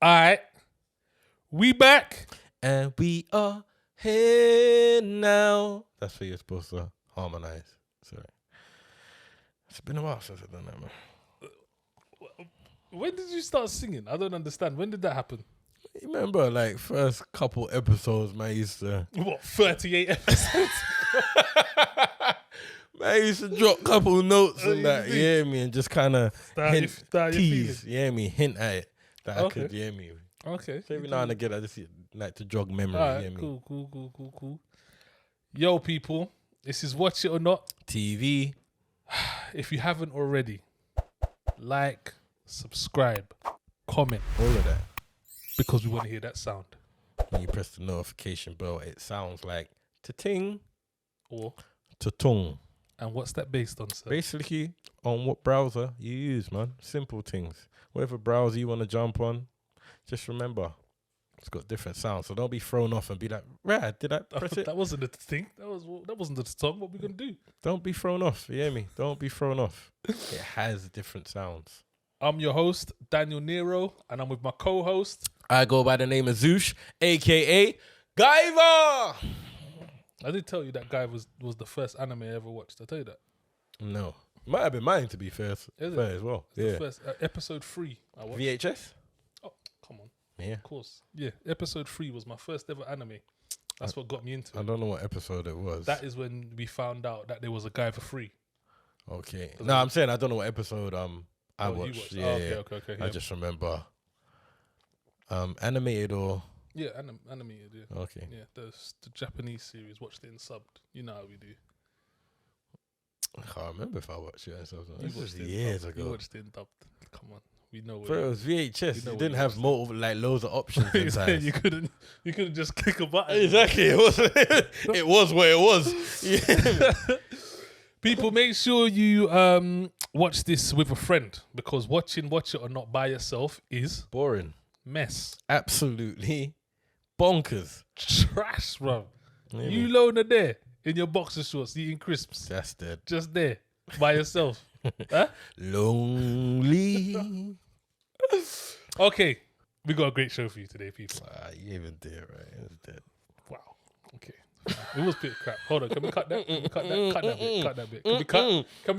Alright, we back. And we are here now. That's where you're supposed to harmonize. Sorry. It's been a while since I've done that, man. When did you start singing? I don't understand. When did that happen? You remember, like, first couple episodes, man, I used to... What, 38 episodes? Man, I used to drop a couple notes and that, you hear me, and just kind of tease, you hear me, hint at it, that I could, you hear me. Okay. So every now and again, I just like to jog memory, All right, you hear me. Cool. Yo, people, this is Watch It or Not TV. If you haven't already, like, subscribe, comment. All of that. Because we want to hear that sound. When you press the notification bell, it sounds like ta-ting Or, ta-tung. and what's that based on, sir? Basically, on what browser you use, man. Simple things. Whatever browser you want to jump on, just remember, it's got different sounds. So don't be thrown off and be like, "Rad, did I press it?" That wasn't the thing. That wasn't the song. What we gonna do? Don't be thrown off. You hear me? Don't be thrown off. It has different sounds. I'm your host, Daniel Nero, and I'm with my co-host. I go by the name of Zoosh, a.k.a. Guyver. I did tell you that guy was the first anime I ever watched. Did I tell you that? No. Might have been mine, to be fair as well. The first, episode 3 I watched. VHS? Oh, come on. Yeah. Of course. Yeah, episode 3 was my first ever anime. That's what got me into it. I don't know what episode it was. That is when we found out that there was a guy for free. Okay. No, I'm saying I don't know what episode I watched. You watched. Yeah, Okay. I just remember animated or... Yeah, animated, yeah. Okay. Yeah, the Japanese series, watched it in subbed. You know how we do. I can't remember if I watched it. This was it years dubbed. ago. You watched it in dubbed. Come on. We know Bro, it was VHS. you know You what didn't you have watched multiple, like loads of options inside. you couldn't just click a button. Exactly. It was what it was. Yeah. People, make sure you watch this with a friend, because Watch It or Not by yourself is Boring. mess. Absolutely bonkers. Trash, bro. Yeah, You alone are there in your boxer shorts eating crisps. That's dead. Just there by yourself. Huh? Lonely. Okay. We got a great show for you today, people. You even did it, right? It was dead. Wow. Okay. It was a bit crap. Hold on. Can we cut that? Can we cut that bit. Can we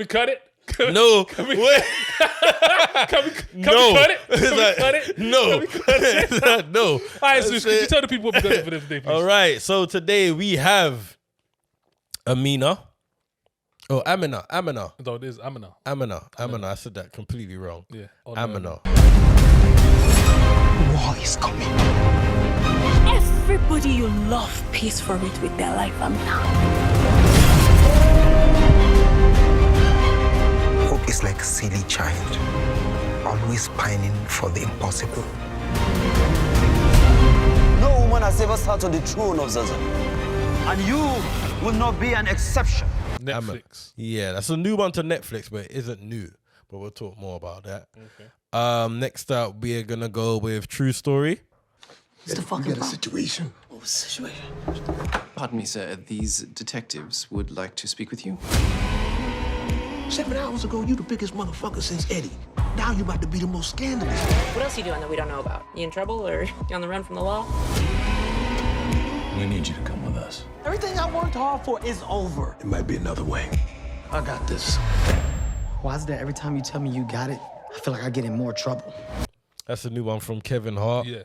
cut it? No. Can we Wait. cut it? Can we cut it? No. No. All right, so could you tell the people what we're going to do for them today, please? All right. So today we have Amina. Oh, Amina. No, it is Amina. Amina. I said that completely wrong. Yeah. Amina. War is coming. Everybody you love pays for it with their life, Amina. Hope is like a silly child, always pining for the impossible. No woman has ever sat on the throne of Zazzau. And you will not be an exception. Netflix. Yeah, that's a new one to Netflix, but it isn't new. But we'll talk more about that. Okay. Next up, we're gonna go with True Story. It's the fucking situation. What was the situation? Pardon me, sir. These detectives would like to speak with you. 7 hours ago, you the biggest motherfucker since Eddie. Now you about to be the most scandalous. What else are you doing that we don't know about? You in trouble or you on the run from the law? We need you to come with us. Everything I worked hard for is over. It might be another way. I got this. Why is that every time you tell me you got it, I feel like I get in more trouble? That's a new one from Kevin Hart. Yeah.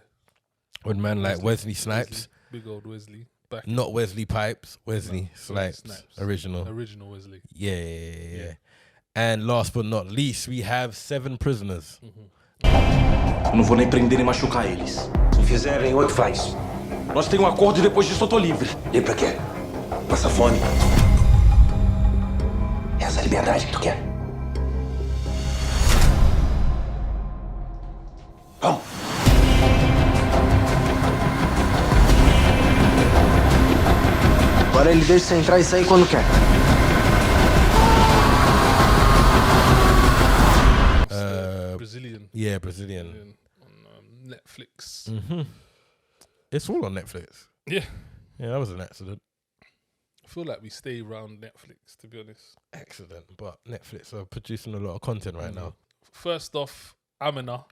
With man like Wesley Snipes. Big old Wesley. Back Not Wesley Pipes. Wesley Snipes. Original. Original Wesley. Yeah. And last but not least, we have 7 prisoners. Eu não vou nem prender nem machucar eles. Se fizerem, outro faz. Nós temos acordo e depois disso eu tô livre. E pra quê? Passa fome? Essa liberdade que tu quer? Vamos. Agora ele deixa você entrar e sair quando quer. Brazilian. Yeah, Brazilian. On Netflix. It's all on Netflix. Yeah. Yeah, that was an accident. I feel like we stay around Netflix, to be honest. Accident, but Netflix are producing a lot of content right now. First off, Amina.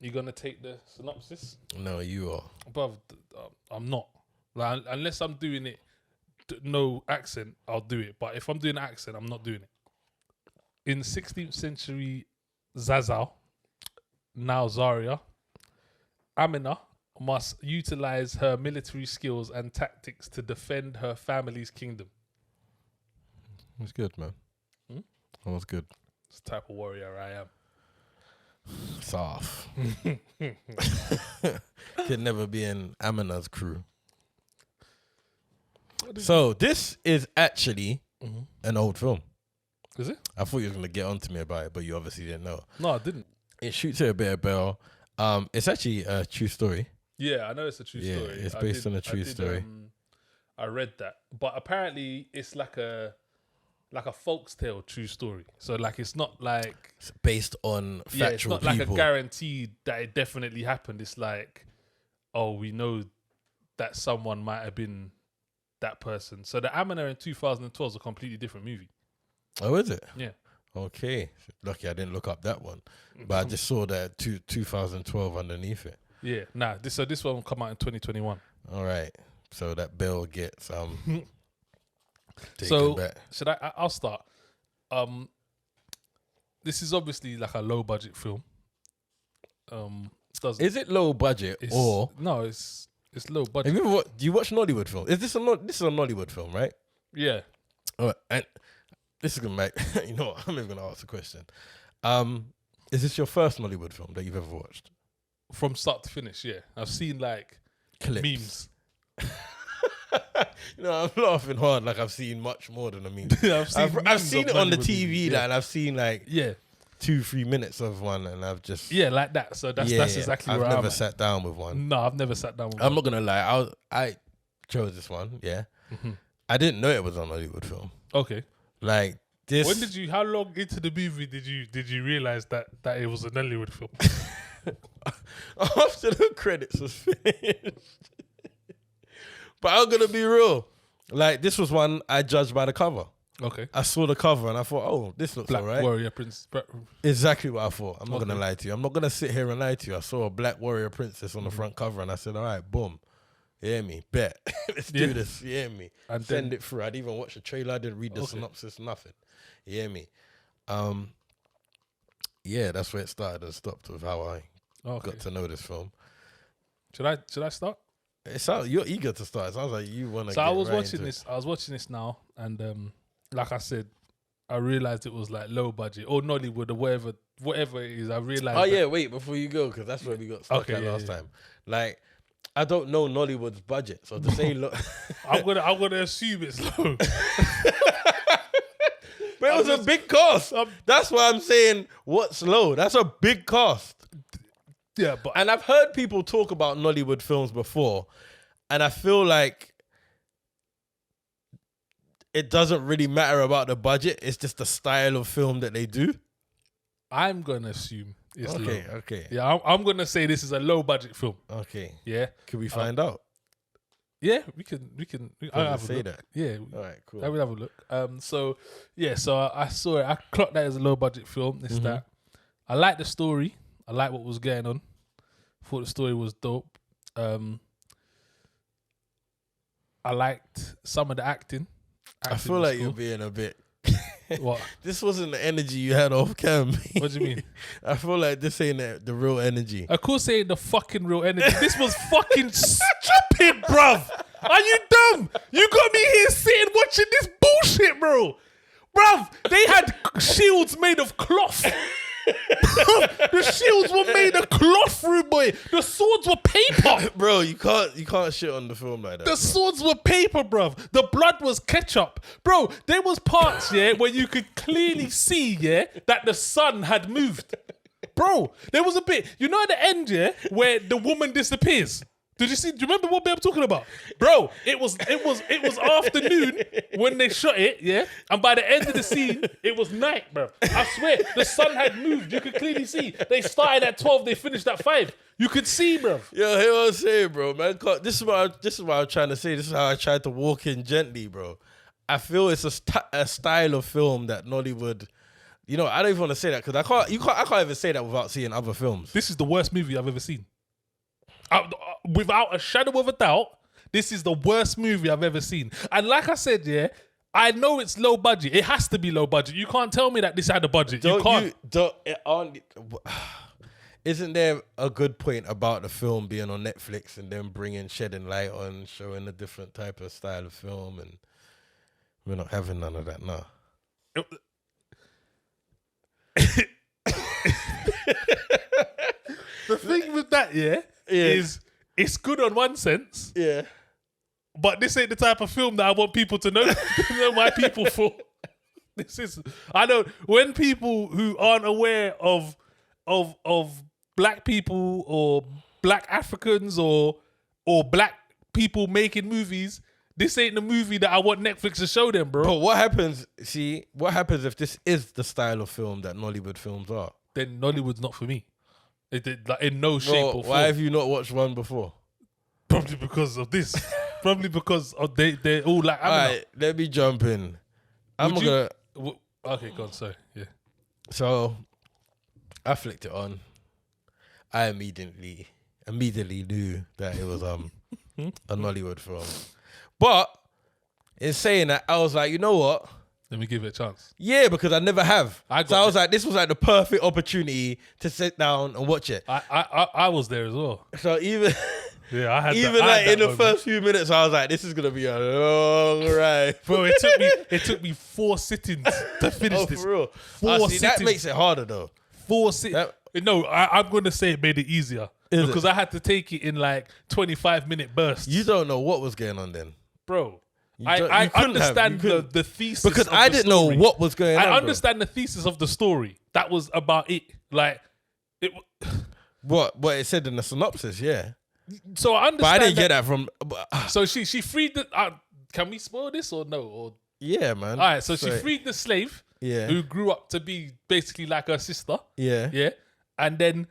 You gonna take the synopsis? No, you are. Bruv, I'm not. Like, unless I'm doing it, no accent, I'll do it. But if I'm doing an accent, I'm not doing it. In 16th century Zazzau, now Zaria, Amina must utilize her military skills and tactics to defend her family's kingdom. It was good, man. That was good. It's the type of warrior I am. Soft. Could never be in Amina's crew. So this is actually an old film. Is it? I thought you were going to get onto me about it, but you obviously didn't know. No, I didn't. It shoots at a bit of bell. It's actually a true story. Yeah, I know it's a true story. It's based on a true story. I read that, but apparently it's like a folktale true story. So like it's not like It's based on factual it's not people. like a guarantee that it definitely happened. It's like, oh, we know that someone might have been that person. So the Amina in 2012 is a completely different movie. Oh, is it? Yeah. Okay. Lucky I didn't look up that one, but I just saw that 2012 underneath it. Yeah. Nah. This one will come out in 2021. All right. So that bill gets taken So back. should I'll start. This is obviously like a low budget film. Is it low budget or no? It's low budget. have you ever, do you watch Nollywood films? Is this this is a Nollywood film, right? Yeah. All right, and this is gonna make you know what, I'm even gonna ask a question. Is this your first Nollywood film that you've ever watched? From start to finish, yeah. I've seen like Clips. memes. You know, I'm laughing hard like I've seen much more than a meme. I've seen it on the TV, and I've seen like 2-3 minutes of one, and I've just like that. So that's exactly where I've I'm never at. sat down with one. No, I've never sat down with I'm one. not gonna lie, I chose this one. Yeah, I didn't know it was a Nollywood film. Okay. Like this. When did you? How long into the movie did you realize that it was a Nollywood film? After the credits was finished. But I'm gonna be real. Like this was one I judged by the cover. Okay. I saw the cover and I thought, oh, this looks Black alright. Warrior Prince. Exactly what I thought. I'm not Okay. gonna lie to you. I'm not gonna sit here and lie to you. I saw a Black Warrior Princess on the front cover and I said, all right, boom. You hear me? Bet. Let's do this. You hear me? And Send it through. I didn't even watch the trailer. I didn't read the synopsis, nothing. You hear me? Yeah, that's where it started and stopped with how I got to know this film. Should I start? It sounds you're eager to start. It sounds like you want to. So I was watching this now, and like I said, I realized it was like low budget or Nollywood or whatever it is. I realized. Oh yeah, wait before you go because that's where we got stuck at last time. Like, I don't know Nollywood's budget, so to say low, I'm gonna assume it's low. but it was a big cost. That's why I'm saying what's low. That's a big cost. Yeah, but And I've heard people talk about Nollywood films before, and I feel like it doesn't really matter about the budget. It's just the style of film that they do. I'm gonna assume it's low. Okay. Yeah, I'm gonna say this is a low budget film. Okay. Yeah. Can we find out? Yeah, we can. I'll have a say look. that. Yeah. All right, cool. I will have a look. So I saw it. I clocked that as a low budget film. It's that I like the story. I like what was going on. Thought the story was dope. I liked some of the acting. I feel like you're being a bit. What? This wasn't the energy you had off cam. What do you mean? I feel like this ain't the real energy. Of course, it ain't the fucking real energy. This was fucking stupid, bruv. Are you dumb? You got me here sitting watching this bullshit, bro. Bruv, they had shields made of cloth. Bruv, the shields were made of cloth, rude boy. The swords were paper. Bro, you can't shit on the film like that. The swords were paper, bruv. The blood was ketchup. Bro, there was parts, where you could clearly see, that the sun had moved. Bro, there was a bit, at the end, where the woman disappears. Do you remember what I'm talking about? Bro, it was afternoon when they shot it, and by the end of the scene, it was night, bro. I swear, the sun had moved. You could clearly see. They started at 12, they finished at 5. You could see, bro. Yo, hear what I'm saying, bro, man. This is what I'm trying to say. This is how I tried to walk in gently, bro. I feel it's a style of film that Nollywood, You know, I don't even want to say that because I can't even say that without seeing other films. This is the worst movie I've ever seen. Without a shadow of a doubt, this is the worst movie I've ever seen. And like I said, yeah, I know it's low budget. It has to be low budget. You can't tell me that this had a budget. Isn't there a good point about the film being on Netflix and then shedding light on, showing a different type of style of film, and we're not having none of that now. The thing with that, is it's good on one sense. Yeah. But this ain't the type of film that I want people to know, know my people for. I know when people who aren't aware of black people or black Africans or black people making movies, this ain't the movie that I want Netflix to show them, bro. But what happens if this is the style of film that Nollywood films are? Then Nollywood's not for me. Like in no shape or form. Why have you not watched one before? Probably because of this. Probably because of they're all like. Alright, let me jump in. Okay, go on. Sorry. Yeah. So I flicked it on. I immediately knew that it was a Nollywood film. But in saying that, I was like, you know what? Let me give it a chance. Yeah, because I never have. I was like, this was like the perfect opportunity to sit down and watch it. I was there as well. So even yeah, I had even like in the first few minutes, I was like, this is gonna be a long ride, bro. It took me 4 sittings to finish this. For real. 4 sittings. That makes it harder though. 4 sittings. No, I'm gonna say it made it easier because I had to take it in like 25-minute bursts. You don't know what was going on then, bro. I understand the thesis because of I the didn't story. know what was going on. I understand the thesis of the story. That was about it. Like it. What it said in the synopsis, yeah. So I understand. But I didn't get that from. So she freed the. Can we spoil this or no? Or yeah, man. All right. So she freed the slave. Yeah. Who grew up to be basically like her sister. Yeah. Yeah. And then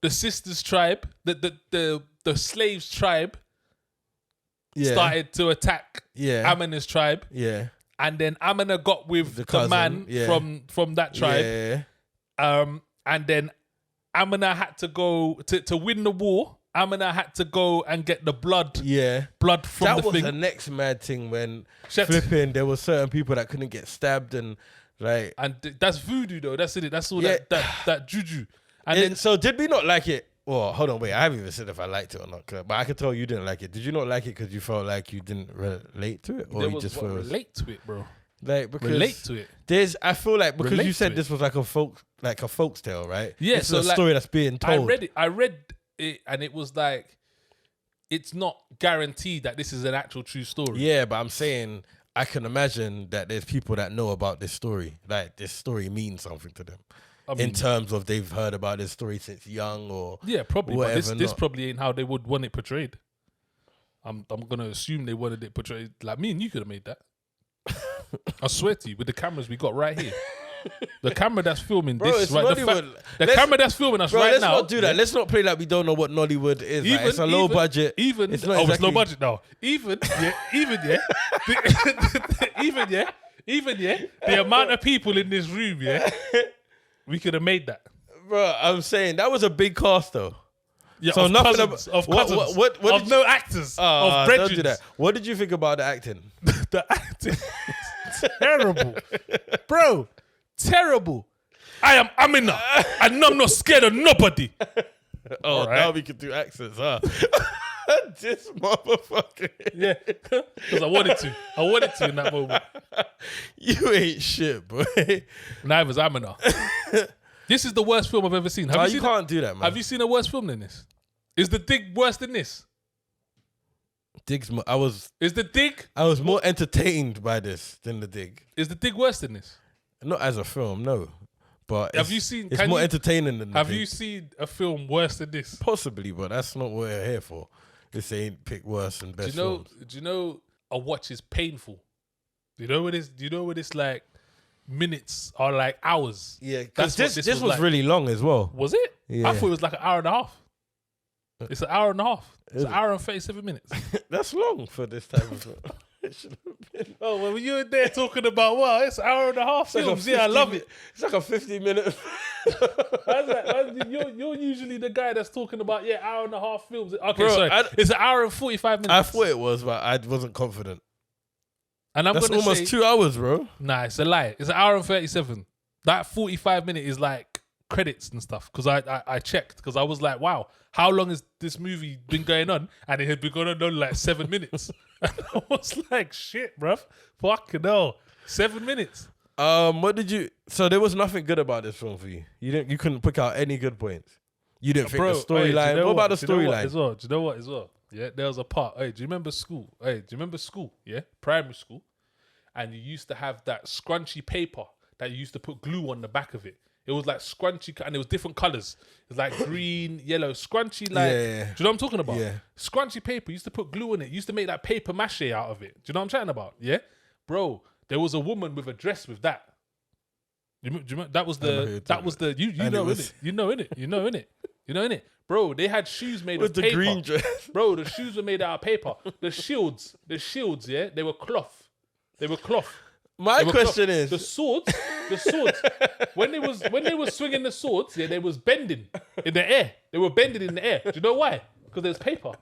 the sister's tribe, the slave's tribe. Yeah. Started to attack Amina's tribe. Yeah. And then Amina got with the man from that tribe. Yeah. And then Amina had to go to win the war. Amina had to go and get the blood. Yeah. Blood from that the thing. That was the next mad thing when flipping there were certain people that couldn't get stabbed and like. And that's voodoo though. That's it. That's all that juju. And then so did we not like it? Well, hold on, wait. I haven't even said if I liked it or not, but I could tell you didn't like it. Did you not like it because you felt like you didn't relate to it, or you just felt relate to it, bro? Like because relate to it. I feel like because relate you said this was like a folk tale, right? Yeah, it's a story that's being told. I read it, and it was like it's not guaranteed that this is an actual true story. Yeah, but I'm saying I can imagine that there's people that know about this story. Like this story means something to them. In terms of they've heard about this story since young or probably. Whatever, but this probably ain't how they would want it portrayed. I'm gonna assume they wanted it portrayed like me and you could have made that. I swear to you, with the cameras we got right here, the camera that's filming this, right? The camera that's filming us right now. Let's not do that. Let's not play like we don't know what Nollywood is. It's a low budget. It's low budget now. Even the amount of people in this room, we could have made that. Bro, I'm saying that was a big cast though. Yeah, so nothing of cousins, of no actors, of brethren. Don't do that. What did you think about the acting? The acting, terrible, bro, terrible. I am Amina, and I'm not scared of nobody. Oh, right. Now we can do accents, huh? This motherfucker. Yeah, because I wanted to in that moment. You ain't shit, boy. Neither's Amina. This is the worst film I've ever seen. You can't do that, man. Have you seen a worse film than this? Is The Dig worse than this? Is The Dig? I was more entertained by this than The Dig. Is The Dig worse than this? Not as a film, no. But have you seen? It's more entertaining than The Dig. Have you seen a film worse than this? Possibly, but that's not what we're here for. This ain't pick worse and best films. Do you know a watch is painful? Do you know what it's like? Minutes are like hours. Yeah, because this was like. Really long as well. Was it? Yeah. I thought it was like an hour and a half. It's an hour and a half. It's an hour and 37 minutes. That's long for this type of film. Oh, well, you were there talking about what? It's an hour and a half films. Yeah, I love it. It's like a 50-minute. You're usually the guy that's talking about hour and a half films. Okay, Bro, sorry. It's an hour and 45 minutes. I thought it was, but I wasn't confident. And I'm That's gonna almost say, 2 hours, bro. Nah, it's a lie. It's an hour and 37. That 45-minute is like credits and stuff. Because I checked. Because I was like, wow, how long has this movie been going on? And it had been going on only like 7 minutes. And I was like, shit, bruv. Fucking hell. 7 minutes. What did you? So there was nothing good about this film for you. You couldn't pick out any good points. You didn't think the storyline. What about the storyline? Do you know what as well? Yeah, there was a part. Hey, do you remember school? Yeah, primary school, and you used to have that scrunchy paper that you used to put glue on the back of it. It was like scrunchy, and it was different colors. It was like green, yellow, scrunchy. Like, Yeah. do you know what I'm talking about? Yeah. Scrunchy paper. You used to put glue in it. You used to make that paper mache out of it. Do you know what I'm chatting about? Yeah, bro. There was a woman with a dress with that. Do you remember? That was the you know innit? Bro, they had shoes made of the paper. green dress. Bro, the shoes were made out of paper. The shields, yeah, they were cloth. My question is, the swords. when they was swinging the swords, yeah, they was bending in the air. They were bending in the air. Do you know why? Because there's paper.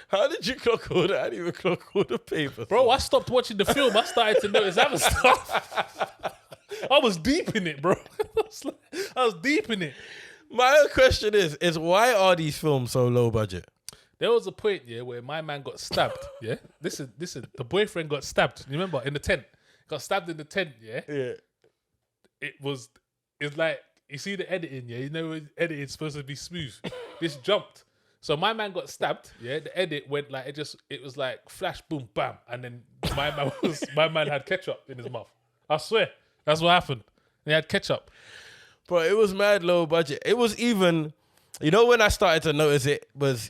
how did you clock all that? I didn't even clock all the papers. Bro, I stopped watching the film. I started to notice other stuff. I was deep in it, bro. I was deep in it. My question is why are these films so low budget? There was a point, yeah, where my man got stabbed. Yeah, listen. The boyfriend got stabbed. You remember in the tent? Got stabbed in the tent. Yeah. Yeah. It's like you see the editing. Yeah, you know, editing's supposed to be smooth. This jumped. So my man got stabbed. Yeah, the edit went like it was like flash, boom, bam, and then my man had ketchup in his mouth. I swear, that's what happened. He had ketchup. But it was mad low budget. It was even, you know, when I started to notice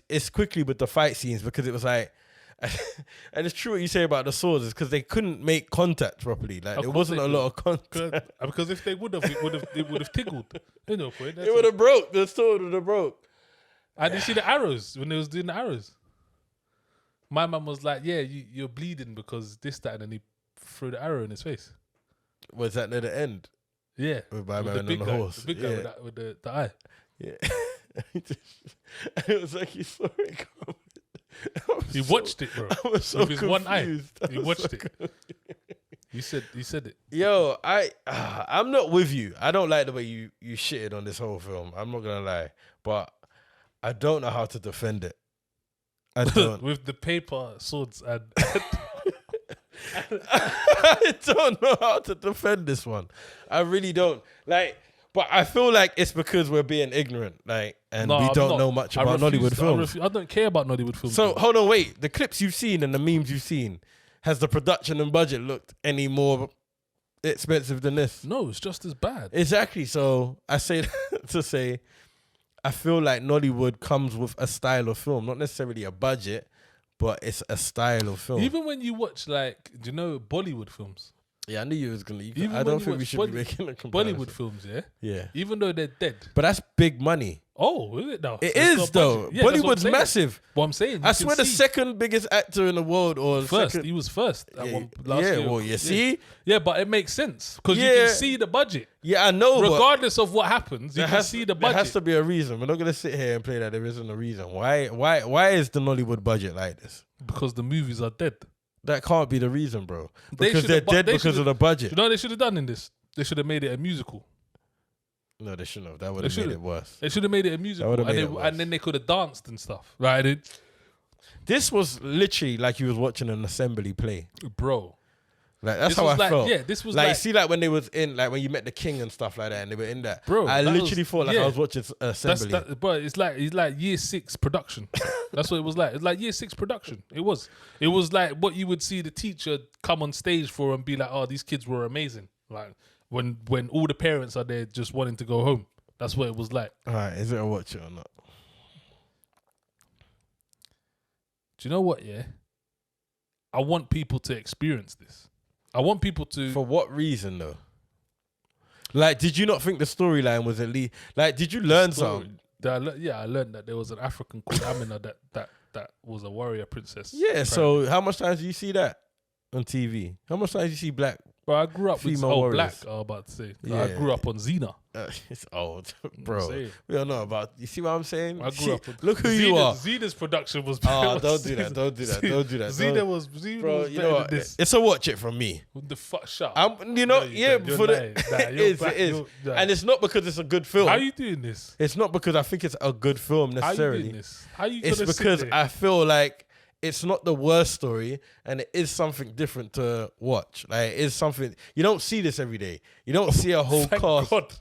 it's quickly with the fight scenes because it was like, and it's true what you say about the swords is because they couldn't make contact properly. Like there wasn't a lot of contact. Because if they would have, it would have tickled. There's no point. It would have broke. The sword would have broke. And you see the arrows when they was doing the arrows. My mum was like, "Yeah, you're bleeding because this, that," and then he threw the arrow in his face. Was that near the end? Yeah, with my man the on big the guy, horse. the big guy with the eye. Yeah, it was like you saw it coming. He watched it, bro. I was so with his confused. one eye. He watched it. You said it. Yo, I'm not with you. I don't like the way you shitted on this whole film. I'm not gonna lie, but I don't know how to defend it. I don't. With the paper swords and I don't know how to defend this one. I really don't. Like, but I feel like it's because we're being ignorant, like, and we don't know much about Nollywood films. I don't care about Nollywood films. So hold on, wait. The clips you've seen and the memes you've seen, has the production and budget looked any more expensive than this? No, it's just as bad. Exactly. So I say to say, I feel like Nollywood comes with a style of film, not necessarily a budget, but it's a style of film. Even when you watch, like, do you know Bollywood films? Yeah, I knew you was gonna. I don't think we should be making a comparison. Bollywood films, yeah, yeah. Even though they're dead, but that's big money. Oh, is it now? It is though. Yeah, Bollywood's massive. What I'm saying, I swear, the second biggest actor in the world, or first, second, he was first. Last year. Well, you see, yeah, but it makes sense because you can see the budget. Yeah, I know. Regardless of what happens, you can see the budget. There has to be a reason. We're not gonna sit here and play that there isn't a reason. Why is the Nollywood budget like this? Because the movies are dead. That can't be the reason, bro. Because they're dead because of the budget. You know what they should have done in this? They should have made it a musical. No, they shouldn't have. That would have made it worse. They should have made it a musical. And then they could have danced and stuff. Right? This was literally like you was watching an assembly play. Bro. Like that's how I felt. Yeah, this was like you see, like when they was in, like when you met the king and stuff like that, and they were in that. Bro, I literally thought like I was watching assembly. But it's like year 6 production. That's what it was like. It's like year 6 production. It was like what you would see the teacher come on stage for and be like, "Oh, these kids were amazing." Like when all the parents are there just wanting to go home. That's what it was like. All right, is it a watch it or not? Do you know what? Yeah, I want people to experience this. I want people to. For what reason though? Like, did you not think the storyline was at least like? Did you learn something? I learned that there was an African called Amina that was a warrior princess. Yeah. So how much times do you see that? on TV? How much times you see black? Bro, I grew up with female warriors? black. I was about to say. Yeah. I grew up on Xena. It's old, bro. saying. We don't know about. You see what I'm saying? I grew up. Look who you are. Xena's production was. Oh, don't do that. Don't do that. Don't do that. Xena Don't- was. Xena Bro, was you better know than what? this. It's a watch it from me. What the fuck? Shut up. You know, No, you yeah, don't. You're for the lying. Nah, it you're is, back. it is, You're- and it's not because it's a good film. How you doing this? It's not because I think it's a good film How you necessarily. doing this? How you? It's gonna sit because there? I feel like it's not the worst story, and it is something different to watch. Like it is something you don't see this every day. You don't see a whole Thank cast God.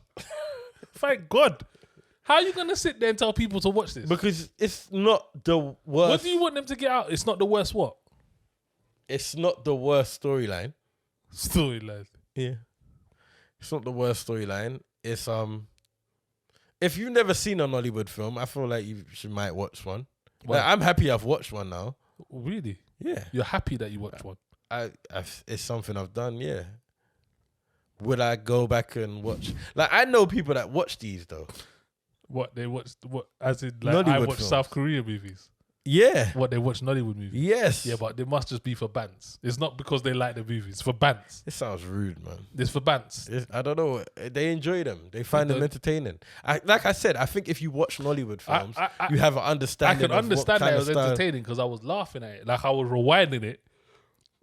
Thank God. How are you gonna sit there and tell people to watch this? because it's not the worst. What do you want them to get out? It's not the worst what? It's not the worst storyline. Storyline. Yeah, it's not the worst storyline. It's if you've never seen a Nollywood film, I feel like you might watch one. Like, I'm happy I've watched one now. Really? Yeah, You're happy that you watched one? it's something I've done. Yeah. Would I go back and watch? Like I know people that watch these though. What they watch? What as in like I Nollywood watch films. South Korean movies. Yeah. What they watch Nollywood movies? Yes. Yeah, but they must just be for bands. It's not because they like the movies. It's for bands. It sounds rude, man. It's for bands. I don't know. They enjoy them. They find them entertaining. Like I said, I think if you watch Nollywood films, you have an I understanding. can understand that it was style. entertaining because I was laughing at it. Like I was rewinding it.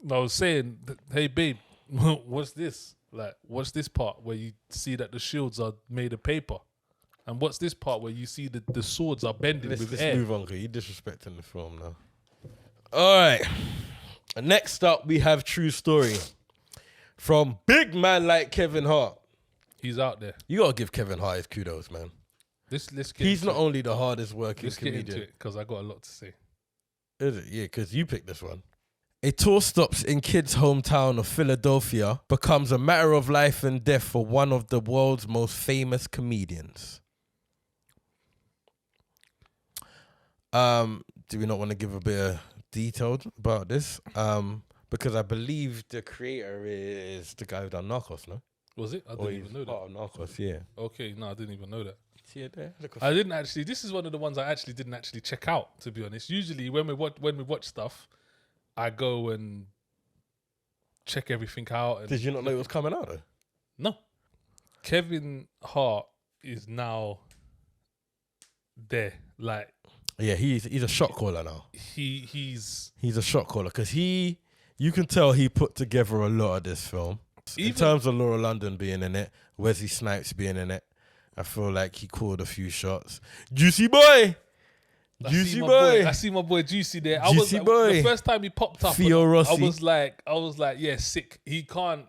And I was saying, "Hey, babe, what's this? Like, what's this part where you see that the shields are made of paper, and what's this part where you see the swords are bending Let's with air?" move on, because you're disrespecting the film now. All right. Next up, we have True Story from big man like Kevin Hart. He's out there. You gotta give Kevin Hart his kudos, man. Let's get He's into not it. only the hardest working Let's get comedian. into it because I got a lot to say. Is it? Yeah, because you picked this one. A tour stops in kids' hometown of Philadelphia becomes a matter of life and death for one of the world's most famous comedians. Do we not want to give a bit of detail about this? Because I believe the creator is the guy who done Narcos, no? Was it? I didn't even know that. Part of Narcos, yeah. Okay, no, I didn't even know that. See it there? I didn't actually. This is one of the ones I actually didn't actually check out. To be honest, usually when we watch stuff, I go and check everything out. And Did you not know it was coming out though? No. Kevin Hart is now there. Like Yeah, he's a shot caller now. he's He's a shot caller because you can tell he put together a lot of this film. In terms of Laura London being in it, Wesley Snipes being in it, I feel like he called a few shots. Juicy boy! Juicy boy! I see my boy Juicy there. Juicy boy. The first time he popped up, Theo Rossi. I was like, yeah, sick. He can't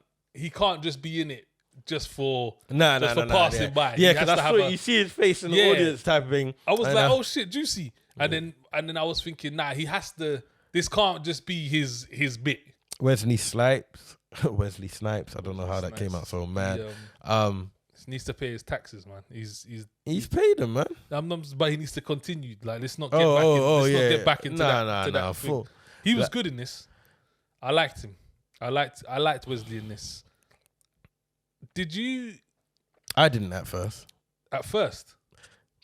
just be in it just for Nah, passing by. Yeah, He has because to I have thought you see his face in the Yeah. audience type of thing. I was And like, oh shit, Juicy. And then I was thinking, nah, he has to. This can't just be his bit. Wesley Snipes. Wesley Snipes. I don't know how that came out so mad. He needs to pay his taxes, man. He's paid him, man. But he needs to continue. Like, let's not get back into that thing. Full. He was good in this. I liked him. I liked Wesley in this. Did you? I didn't at first. At first?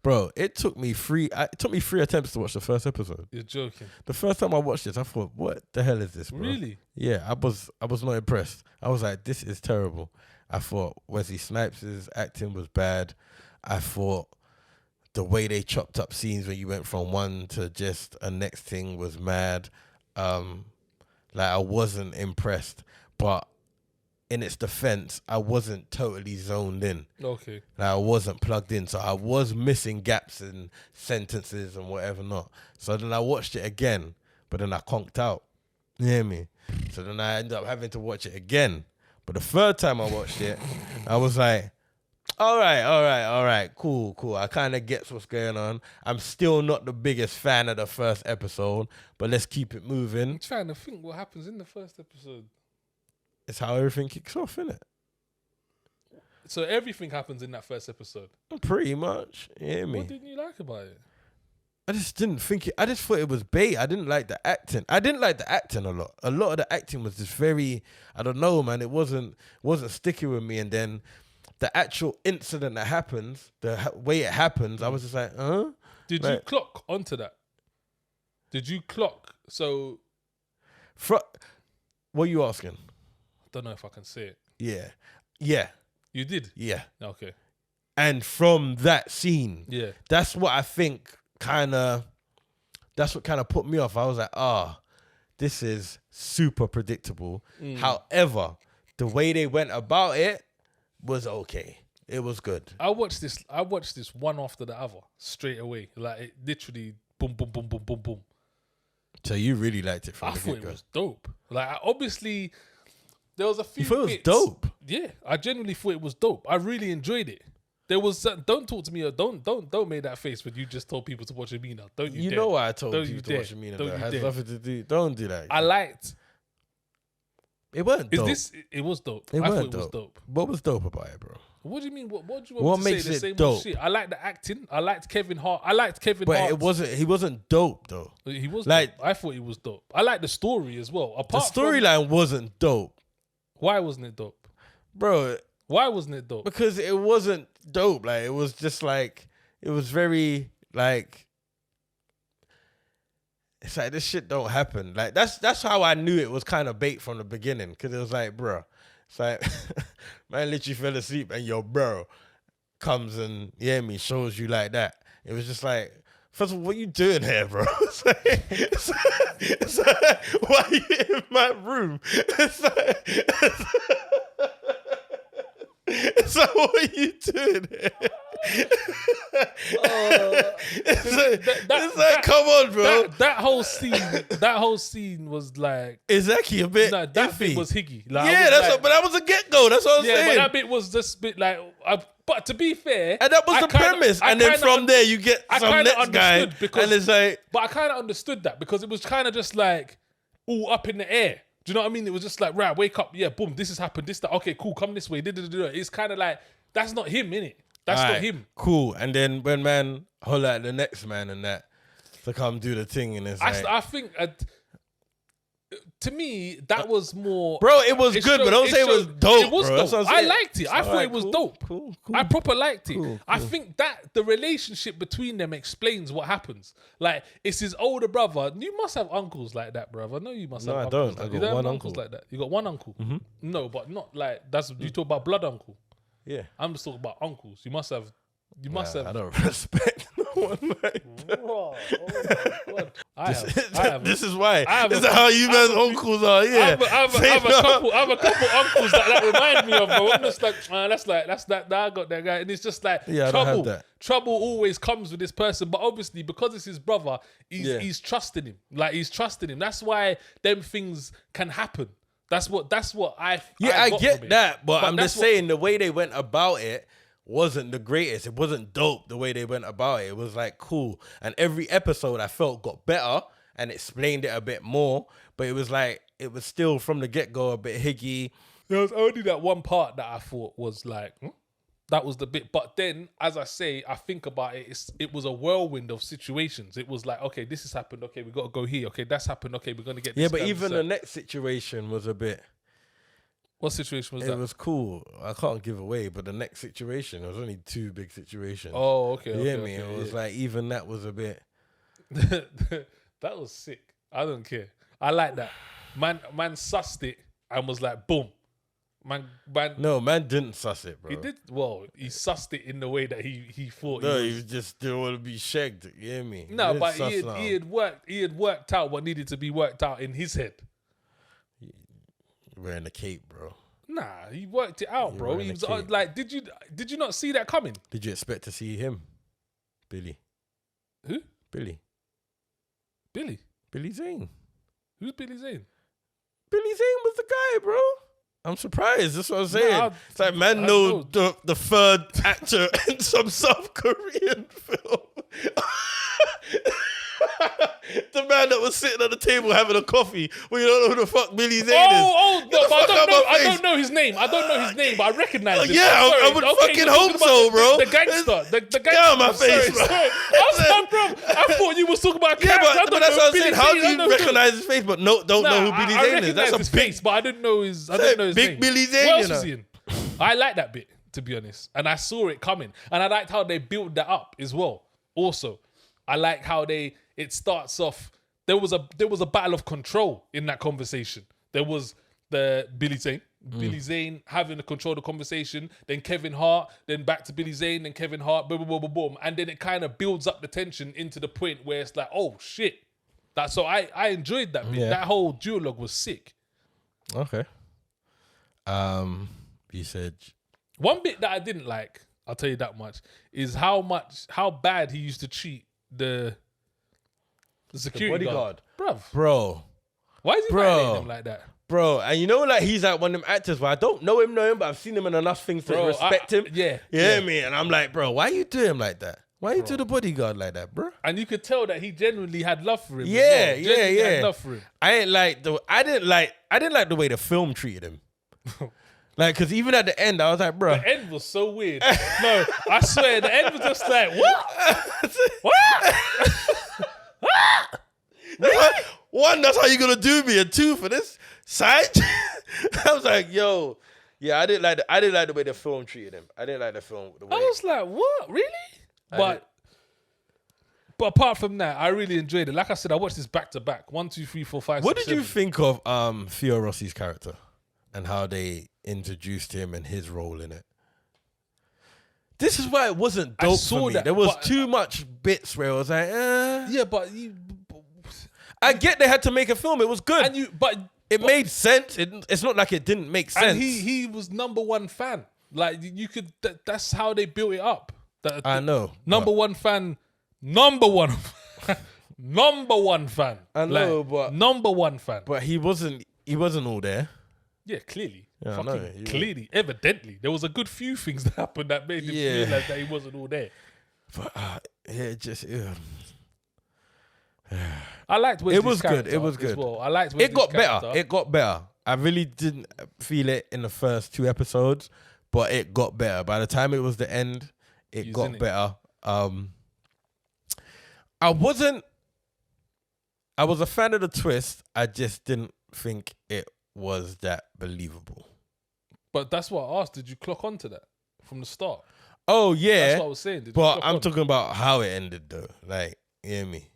Bro, it took me three attempts to watch the first episode. You're joking. The first time I watched this, I thought, what the hell is this, bro? Really? Yeah, I was not impressed. I was like, this is terrible. I thought Wesley Snipes' acting was bad. I thought the way they chopped up scenes when you went from one to just a next thing was mad. Like, I wasn't impressed. But in its defense, I wasn't totally zoned in. Okay. Like, I wasn't plugged in. So I was missing gaps in sentences and whatever not. So then I watched it again, but then I conked out. You hear me? So then I ended up having to watch it again. But the third time I watched it, I was like, all right, cool. I kind of get what's going on. I'm still not the biggest fan of the first episode, but let's keep it moving. I'm trying to think what happens in the first episode. It's how everything kicks off, innit? So everything happens in that first episode. Pretty much. You hear me? What didn't you like about it? I just didn't think it. I just thought it was bait. I didn't like the acting. I didn't like the acting a lot. A lot of the acting was just very, I don't know, man. It wasn't sticking with me. And then the actual incident that happens, the way it happens, I was just like, huh? Did you clock onto that? Did you clock? So What are you asking? Don't know if I can say it. Yeah. You did? Yeah. Okay. And from that scene, that's what I think that's what kind of put me off. I was like, this is super predictable. However, the way they went about it was okay. It was good. I watched this one after the other straight away. Like it literally boom, boom, boom, boom, boom, boom. So you really liked it from I the thought get-go. it was dope. Like obviously there was a few You thought it was bits. dope? Yeah, I genuinely thought it was dope. I really enjoyed it. There was don't talk to me or don't make that face when you just told people to watch Amina. Don't you? You dare. know why I told Don't people you to dare. watch Amina? Don't Though. It you has dare. nothing to do. Don't do that. I liked. It wasn't dope. It was dope. It I thought wasn't it was dope. What was dope about it, bro? What do you mean? What do you What want me to makes say? The it same dope? old shit. I like the acting. I liked Kevin Hart. I liked Kevin But Hart. he wasn't dope though. He was like dope. I thought he was dope. I like the story as well. the Apart from, storyline wasn't dope, why wasn't it dope? bro. Why wasn't it dope? Because it wasn't dope. Like it was just like it was very like. It's like this shit don't happen. Like that's how I knew it was kind of bait from the beginning. Because it was like, bro, it's like man literally fell asleep and your bro comes and shows you like that. It was just like, first of all, what you doing here, bro? It's like, why are you in my room? It's like, what are you doing here? It's like, come on, bro. That whole scene was like Exactly a bit. that iffy. bit was higgy. Like, Yeah, but that was a get-go. That's what I'm yeah, saying. but that bit was just a bit like. But to be fair, And that was the premise. And then from there, you get some next guy. And it's like... But I kind of understood that because it was kind of just like all up in the air. Do you know what I mean? It was just like, right, wake up. Yeah, boom, this has happened. This, that. Okay, cool, come this way. It's kind of like, that's not him, innit? That's not him. Cool. And then when man holler at the next man and that to come do the thing, and it's like... I think... to me, that was more... Bro, it was good, but don't say it was dope, It was bro. That's dope. what I'm I saying. liked it. I thought it was dope. Cool. I proper liked it. Cool. I think that the relationship between them explains what happens. Like, it's his older brother. You must have uncles like that, brother. No, you must have I uncles. don't. I You got don't have one uncles uncle. like that. You got one uncle? Mm-hmm. No, but not like... You talk about blood uncle. Yeah. I'm just talking about uncles. You must have... I don't respect no one like that. Oh my God. This is why. this is how you man's uncles are. Yeah. I have a couple uncles that remind me of, bro. I'm just like, that's that. I got that guy, and it's just like Yeah, I don't have that. Trouble always comes with this person, but obviously because it's his brother, he's trusting him. Like he's trusting him. That's why them things can happen. That's what I got get from it. that, but I'm that's just saying the way they went about it wasn't the greatest. It wasn't dope the way they went about it. It was like cool. And every episode I felt got better and explained it a bit more. But it was like, it was still from the get-go a bit higgy. There was only that one part that I thought was like, that was the bit. But then, as I say, I think about it, it was a whirlwind of situations. It was like, okay, this has happened. Okay, we got to go here. Okay, that's happened. Okay, we're going to get this. Yeah, but even the next situation was a bit... What situation was that? It was cool. I can't give away, but the next situation, it was only two big situations. Oh, okay. You hear me? It was like, even that was a bit... That was sick. I don't care. I like that. Man sussed it and was like, boom. Man didn't suss it, bro. He did. Well, he sussed it in the way that he thought. No, he just didn't want to be shagged. You hear me? No, but he had worked out what needed to be worked out in his head. Wearing a cape, bro. Nah, he worked it out, bro. He was like, did you not see that coming? Did you expect to see him, Billy? Who? Billy Zane. Who's Billy Zane? Billy Zane was the guy, bro. I'm surprised. That's what I'm saying. Nah, it's like man knows the third actor in some South Korean film. The man that was sitting at the table having a coffee. Well, you don't know who the fuck Billy Zane is. No, but I don't know his name. But I recognize him. Yeah, I would fucking hope so, bro. The gangster. The gangster. Get out of my face, bro. I thought you were talking about a character. Yeah, but that's what I'm saying. How do you recognize his face but don't know who Billy Zane is? That's a his big face, but I didn't know his name. Big Billy Zane, What else was he in? I like that bit, to be honest. And I saw it coming. And I liked how they built that up as well. Also, I like how it starts off. There was a battle of control in that conversation. There was the Billy Zane. Billy Zane having to control the conversation, then Kevin Hart, then back to Billy Zane, then Kevin Hart, boom, boom, boom, boom, boom. And then it kind of builds up the tension into the point where it's like, oh shit. So I enjoyed that bit. Yeah. That whole duologue was sick. Okay. You said One bit that I didn't like, I'll tell you that much, is how bad he used to treat the security bodyguard. guard. Bro. Why is he violating him like that? Bro, and you know, like, he's like one of them actors where I don't know him, but I've seen him in enough things to respect him. Yeah. You hear me? And I'm like, bro, why you do him like that? Why you do the bodyguard like that, bro? And you could tell that he genuinely had love for him. Yeah, as well. Genuinely yeah. had love for him. I didn't like the way the film treated him. Like, because even at the end, I was like, bro. The end was so weird. No, I swear, the end was just like, what? What? One, that's how you gonna do me, and two, for this side. I was like, yo, yeah, I didn't like the way the film treated him. I didn't like the film. The way I was like, what? Really? But apart from that, I really enjoyed it. Like I said, I watched this back to back. 1, 2, 3, 4, 5, What 6, did you 7. think of Theo Rossi's character and how they introduced him and his role in it? This is why it wasn't dope for me. There was too much bits where I was like, Yeah, but I get they had to make a film. It was good. It made sense. It's not like it didn't make sense. And he was #1 fan. Like, you could. That's how they built it up. I know. #1 fan. #1 fan. I know, like, but #1 fan. But he wasn't all there. Yeah, clearly. Yeah, Fucking I know, yeah. clearly. Evidently. There was a good few things that happened that made him realize that he wasn't all there. But it just. I liked Wesley's It was good. character It was as good. well. I liked Wesley's It got character. better. It got better. I really didn't feel it in the first 2 episodes, but it got better. By the time it was the end, it got better. I was a fan of the twist. I just didn't think it was that believable. But that's what I asked. Did you clock onto that from the start? Oh yeah, That's what I was saying. Did you but clock I'm on? talking about how it ended though. Like, you hear me?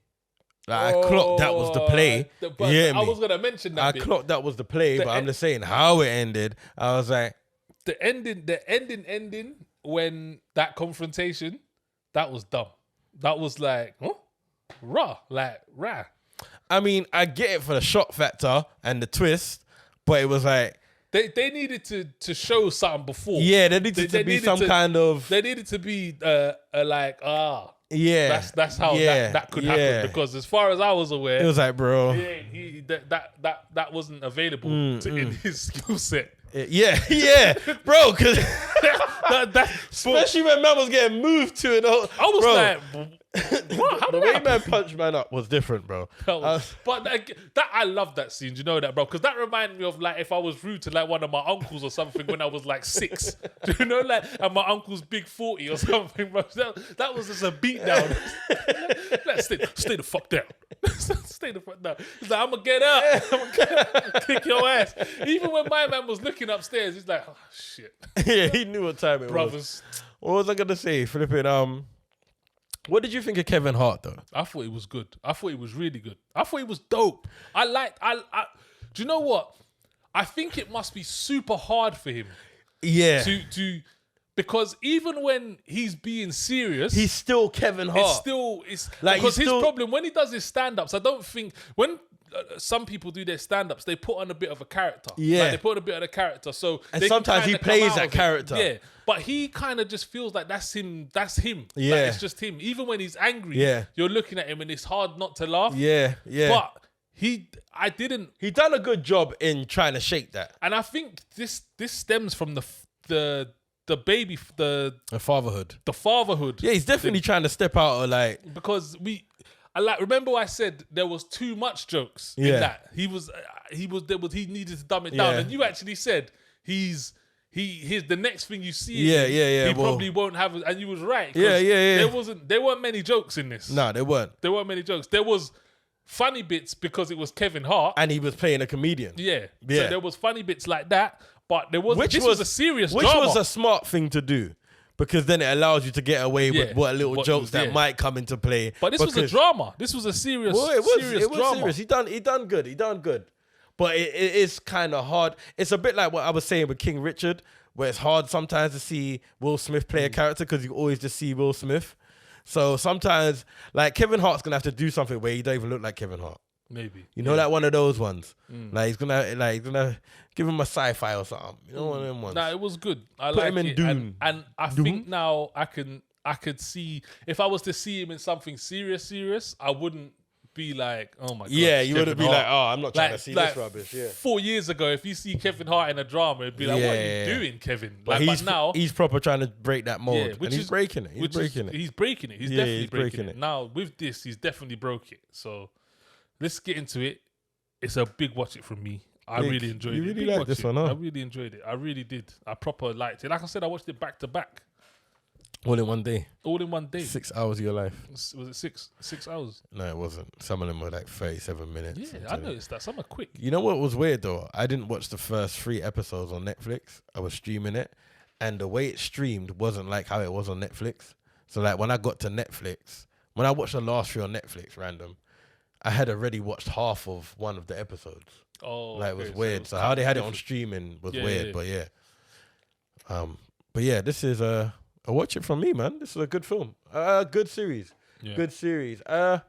Like, I clocked that was the play. But You hear me? I was gonna mention that. I bit. clocked that was the play, but I'm just saying how it ended. I was like, The ending when that confrontation, that was dumb. That was like, huh? Rah. I mean, I get it for the shock factor and the twist, but it was like, They needed to show something before. yeah, there needed to be some kind of. They needed to be Yeah, that's how that could happen, because as far as I was aware, it was like, bro, that wasn't available in his skill set. Yeah, bro, because especially when man was getting moved to it. I was like, what? How the did way that man punched man up was different, bro. But that I love that scene. Do you know that, bro? Because that reminded me of like if I was rude to like one of my uncles or something when I was like 6. Do you know, like, and my uncle's big 40 or something, bro? That was just a beat down. Let's stay the fuck down. Stay the fuck down. He's like, I'm gonna get up. I'm gonna kick your ass. Even when my man was looking upstairs, he's like, oh shit. Yeah, he knew what time it Brothers. was. What was I gonna say? Flipping. What did you think of Kevin Hart though? I thought he was good. I thought he was really good. I thought he was dope. Do you know what? I think it must be super hard for him. Yeah. Because even when he's being serious, He's still Kevin Hart. it's Like, because he's his still- problem when he does his stand-ups, I don't think when some people do their stand-ups, they put on a bit of a character. Yeah. Like, they put on a bit of a character. So And they can sometimes he kinda come plays out that of it. character. Yeah. But he kind of just feels like that's him. Yeah. Like, it's just him. Even when he's angry, Yeah. you're looking at him and it's hard not to laugh. Yeah. But he done a good job in trying to shake that. And I think this stems from the fatherhood. The fatherhood. Yeah, he's definitely trying to step out of like, because remember I said there was too much jokes in Yeah. that. He needed to dumb it down. Yeah. And you actually said he's the next thing you see. Yeah. He probably won't have, and you was right. 'cause Yeah. There weren't many jokes in this. No, they weren't. There weren't many jokes. There was funny bits because it was Kevin Hart. And he was playing a comedian. Yeah. So there was funny bits like that, but this was a serious which drama. was a smart thing to do. Because then it allows you to get away with what little jokes that might come into play. But this was a drama. This was a serious, Well, it was serious drama. serious. He done good. But it is kind of hard. It's a bit like what I was saying with King Richard, where it's hard sometimes to see Will Smith play a character because you always just see Will Smith. So sometimes, like, Kevin Hart's going to have to do something where he don't even look like Kevin Hart. Maybe. You know, like one of those ones. Like, he's gonna give him a sci-fi or something. You know, one of them ones. Nah, it was good. I Put like him in it. Dune. And I think now I could see, if I was to see him in something serious, I wouldn't be like, oh my god. Yeah, you Kevin wouldn't be Hart. like, oh, I'm not trying to see this rubbish. Yeah. 4 years ago, if you see Kevin Hart in a drama, it'd be like, what are you doing, Kevin? But Like, but now he's proper trying to break that mold. Yeah, and he's breaking it. He's breaking it. He's breaking it. He's Yeah, definitely he's breaking breaking it. it. Now, with this, he's definitely broke it. So, let's get into it. It's a big watch it from me. I Big. really enjoyed You it. really Big like watch this it. one, huh? I really enjoyed it. I really did. I proper liked it. Like I said, I watched it back to back. All in one day. All in one day. 6 hours of your life. Was it 6 hours? No, it wasn't. Some of them were like 37 minutes. Yeah, I noticed that. Some are quick. You know what was weird though? I didn't watch the first 3 episodes on Netflix. I was streaming it, and the way it streamed wasn't like how it was on Netflix. So like when I got to Netflix, when I watched the last 3 on Netflix, random, I had already watched half of one of the episodes. Oh, Like it was okay, weird. So kind how of they had it on different. streaming was Yeah, weird. yeah. But yeah, this is a watch it from me, man. This is a good film. Good series. Yeah. Good series. I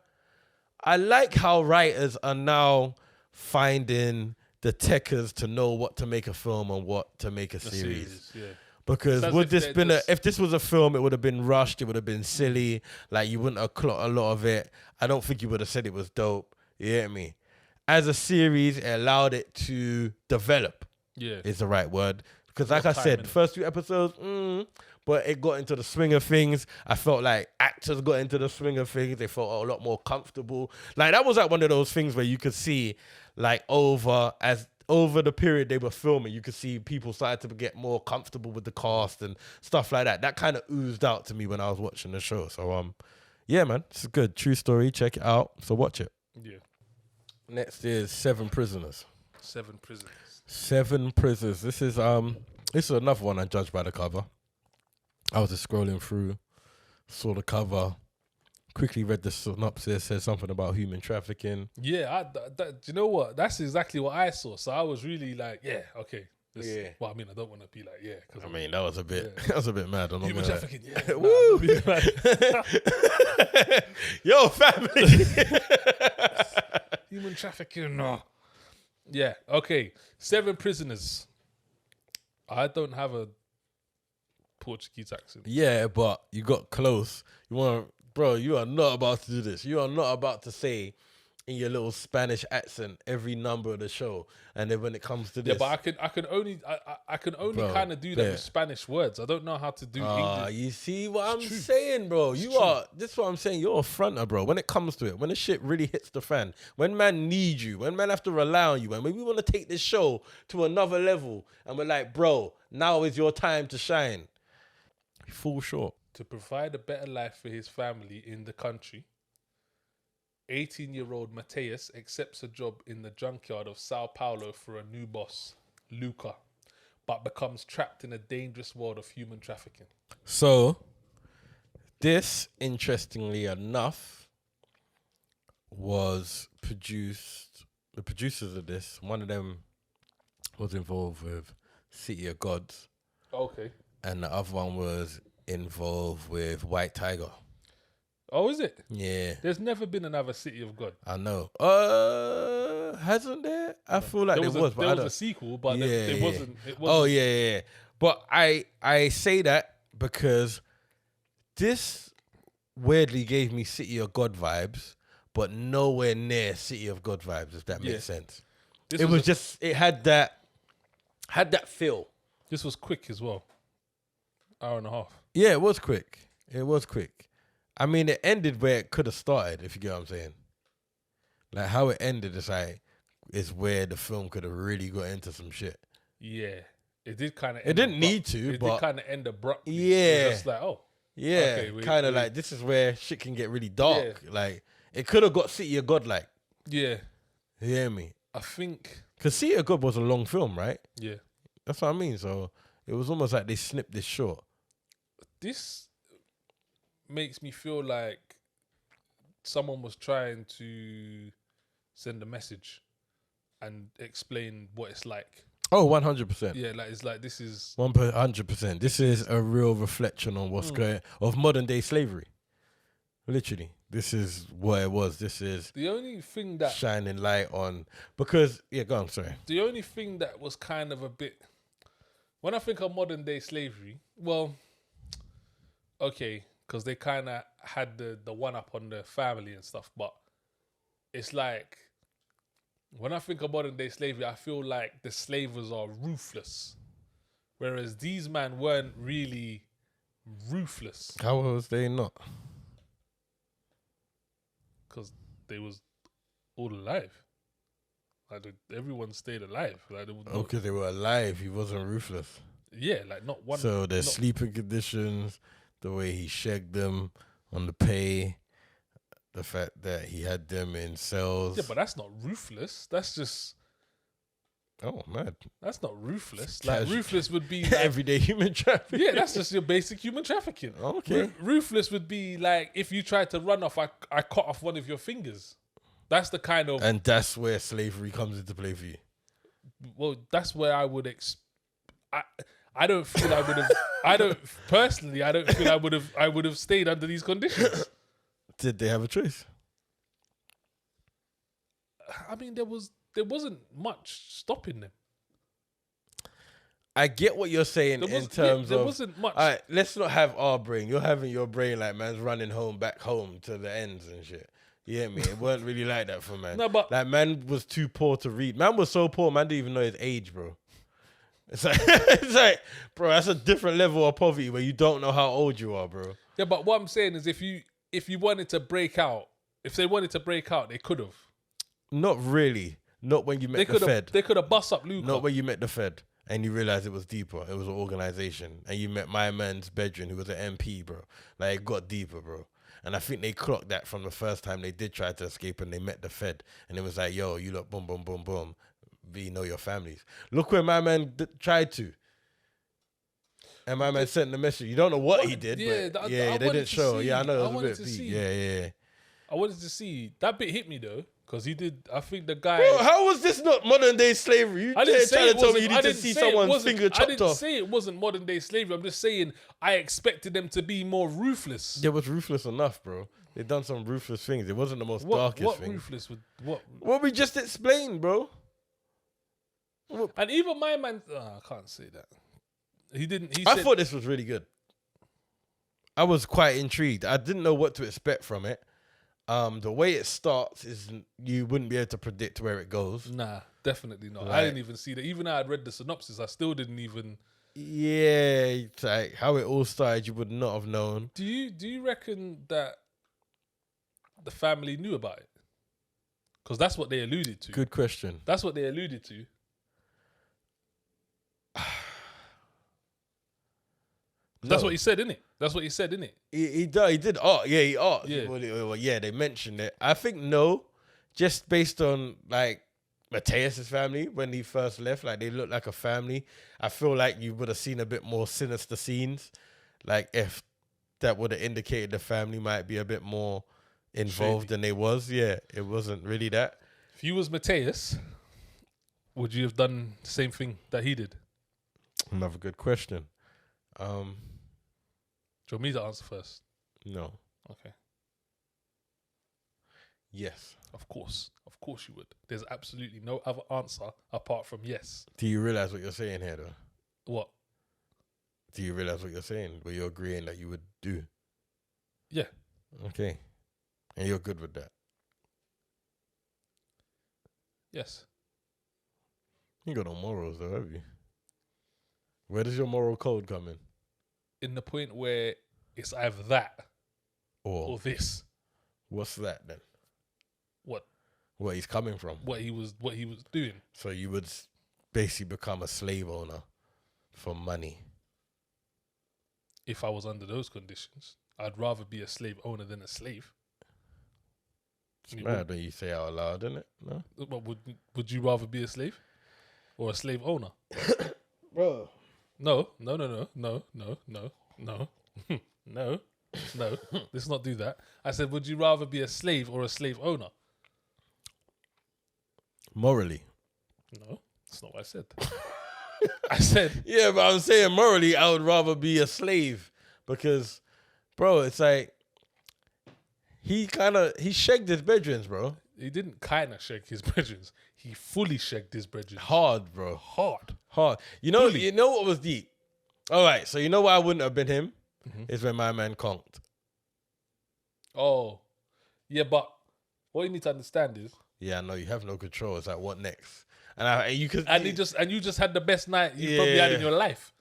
like how writers are now finding the techers to know what to make a film and what to make a series. Yeah. Because It's as would if this they're been just- if this was a film, it would have been rushed. It would have been silly. Like you wouldn't have clocked a lot of it. I don't think you would have said it was dope. You get me? As a series, it allowed it to develop. Yeah. Is the right word. Because like More I time said, in it. first 2 episodes, but it got into the swing of things. I felt like actors got into the swing of things. They felt a lot more comfortable. Like that was like one of those things where you could see, like over the period they were filming, you could see people started to get more comfortable with the cast and stuff like that. That kind of oozed out to me when I was watching the show. So yeah, man, it's a good true story. Check it out. So watch it. Yeah. Next is 7 Prisoners. 7 prisoners. 7 Prisoners. This is another one I judged by the cover. I was just scrolling through, saw the cover, quickly read the synopsis, said something about human trafficking. Yeah, do you know what? That's exactly what I saw. So I was really like, yeah, okay. Yeah. Well, I mean, I don't want to be like, yeah. Cause I mean, that was a bit that was a bit mad. I'm not human gonna trafficking, yeah. Woo! Yo, family. Human trafficking, no. Yeah, okay. 7 prisoners. I don't have a Portuguese accent. Yeah, but you got close. Bro, you are not about to do this. You are not about to say in your little Spanish accent every number of the show. And then when it comes to this, Yeah, but I can only Bro, kind of do that yeah. with Spanish words. I don't know how to do English. You see what I'm true. saying, bro? It's You true. are. This is what I'm saying. You're a fronter, bro. When it comes to it, when the shit really hits the fan, when man need you, when man have to rely on you, and when we want to take this show to another level, and we're like, bro, now is your time to shine. You fall short. To provide a better life for his family in the country, 18-year-old Mateus accepts a job in the junkyard of São Paulo for a new boss, Luca, but becomes trapped in a dangerous world of human trafficking. So, this, interestingly enough, was produced. The producers of this, one of them was involved with City of Gods, Okay. and the other one was involved with White Tiger. Oh, is it? Yeah, There's never been another City of God. I know. Hasn't there? I feel like there was, but there I was don't. a sequel, but Yeah, it yeah. wasn't. It wasn't. Oh yeah. But I say that because this weirdly gave me City of God vibes, but nowhere near City of God vibes. If that Yeah. makes sense. This It was just it had that feel. This was quick as well. Hour and a half. Yeah, it was quick. It was quick. I mean, it ended where it could have started. If you get what I'm saying. Like how it ended is where the film could have really got into some shit. Yeah, it did kind of. It didn't need to, It but did kind of end abruptly. Yeah. It was just like, oh, yeah, okay, kind of like this is where shit can get really dark. Like it could have got City of God. Like, yeah. you hear me? I think, Because City of God was a long film, right? yeah. That's what I mean. So it was almost like they snipped this short. This makes me feel like someone was trying to send a message and explain what it's like. Oh, 100%. Yeah, like it's like this is 100%. This is a real reflection on what's going of modern day slavery. Literally, this is what it was. This is the only thing that shining light on because go on. Sorry. The only thing that was kind of a bit when I think of modern day slavery, well, okay, because they kind of had the one up on the family and stuff, but it's like when I think of modern day slavery, I feel like the slavers are ruthless, whereas these men weren't really ruthless. How was they not? Because they was all alive. Like everyone stayed alive. Like there was no, Okay, they were alive. He wasn't ruthless. yeah, like not one. So their sleeping conditions, the way he shagged them on the pay, the fact that he had them in cells. Yeah, but that's not ruthless. That's just. Oh, man. That's not ruthless. Casual. Like ruthless would be like, everyday human trafficking. yeah, that's just your basic human trafficking. Okay. Ruthless would be like if you tried to run off, I cut off one of your fingers. That's the kind of. And that's where slavery comes into play for you. Well, that's where I would. I don't feel I would have. I don't personally. I don't feel I would have. I would have stayed under these conditions. Did they have a choice? I mean, there wasn't much stopping them. I get what you're saying in terms there of. wasn't much. All right, let's not have our brain. You're having your brain like man's running back home to the ends and shit. You get me? It weren't really like that for man. No, but like man was too poor to read. Man was so poor, man didn't even know his age, bro. It's like, bro, that's a different level of poverty where you don't know how old you are, bro. Yeah, but what I'm saying is, if you wanted to break out, if they wanted to break out, they could have. Not really. Not when you met the Fed. They could have bust up Luca. Not when you met the Fed and you realized it was deeper. It was an organization. And you met my man's bedroom, who was an MP, bro. Like, it got deeper, bro. And I think they clocked that from the first time they did try to escape and they met the Fed. And it was like, yo, you look, boom, boom, boom, boom. We know your families. Look where my man tried to. And my man sent the message. You don't know what he did, but they didn't show. Yeah, I know it was a bit deep. Yeah. I wanted to see. That bit hit me, though, because he did. I think the guy. Bro, how was this not modern day slavery? You trying to tell me you need to see someone's finger chopped off. I didn't say it wasn't modern day slavery. I'm just saying I expected them to be more ruthless. It was ruthless enough, bro. They done some ruthless things. It wasn't the most darkest thing. What ruthless would what? What we just explained, bro. And even my man, I can't say that. He didn't. I thought this was really good. I was quite intrigued. I didn't know what to expect from it. The way it starts is you wouldn't be able to predict where it goes. Nah, definitely not. Like, I didn't even see that. Even though I'd read the synopsis, I still didn't even. Yeah, it's like how it all started, you would not have known. Do you reckon that the family knew about it? Because that's what they alluded to. Good question. That's what they alluded to. That's what he said, innit? That's what he said, innit? He did. Oh, yeah, he asked. Yeah. Well, yeah, they mentioned it. I think no, just based on like Mateus' family when he first left, like they looked like a family. I feel like you would have seen a bit more sinister scenes. Like if that would have indicated the family might be a bit more involved than they was. Yeah, it wasn't really that. If you was Mateus, would you have done the same thing that he did? Another good question. Do you want me to answer first? No. Okay. Yes. Of course you would. There's absolutely no other answer apart from yes. Do you realize what you're saying here, though? What? Do you realize what you're saying? What you're agreeing that you would do? Yeah. Okay. And you're good with that? Yes. You got no morals, though, have you? Where does your moral code come in? In the point where it's either that or this. What's that then? What? Where he's coming from? What he was doing. So you would basically become a slave owner for money. If I was under those conditions, I'd rather be a slave owner than a slave. It's mad when you say out loud, isn't it? No. But would you rather be a slave or a slave owner? Bro. No. Let's not do that. I said, would you rather be a slave or a slave owner? Morally. No, that's not what I said. I said, yeah, but I'm saying morally, I would rather be a slave because, bro, it's like he shagged his bedrooms, bro. he didn't kind of shake his brethren. He fully shagged his brethren. Hard, bro. Hard. You know, Fully. you know what was deep? All right, so you know why I wouldn't have been him? Is when my man conked. Oh, yeah, but what you need to understand is, Yeah, no, you have no control. It's like, what next? And you could, and you just had the best night you probably had in your life.